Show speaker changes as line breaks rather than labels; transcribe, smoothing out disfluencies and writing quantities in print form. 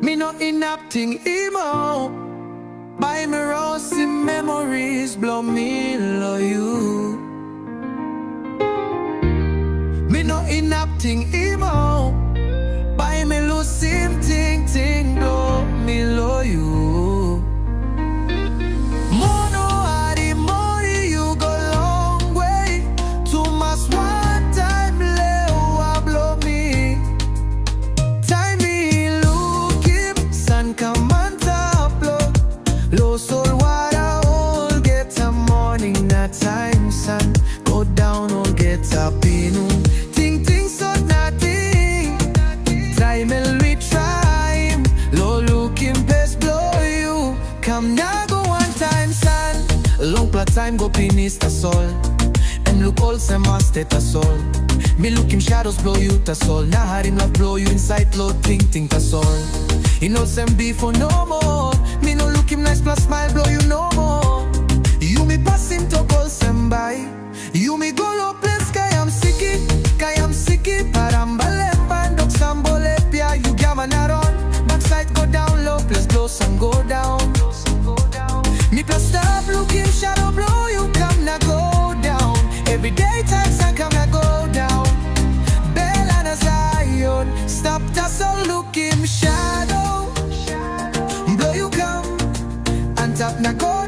Me no inacting emo. By me rosy memories blow me love you. Me no inacting emo. By me losing ting blow me love you. Mono adi money you go long way. Too much one time lewa blow me. Time me look him sun come on top low. Low soul water all get a morning that time sun go down all get up in. Ting so nothing. Try me we try. Low looking best blow you. Come now go one time sun. Long plat time go pinis Tasol. And look all some master Tasol. Me look him shadows blow you Tasol. Now had him love blow you inside low ting Tasol. He know some beef for no more. Me no look him nice plus smile blow you no more. You me pass him to call some by. You me go low place kay I'm sicky. Parambale pandok sambole pia. You gamanaron. Backside go down low place blow some go down. Me plus stop looking shadow blow you come na go down. Every day times I come na go down. Bella na Zion. Stop Tasol look him shadow. Blow you come and tap na go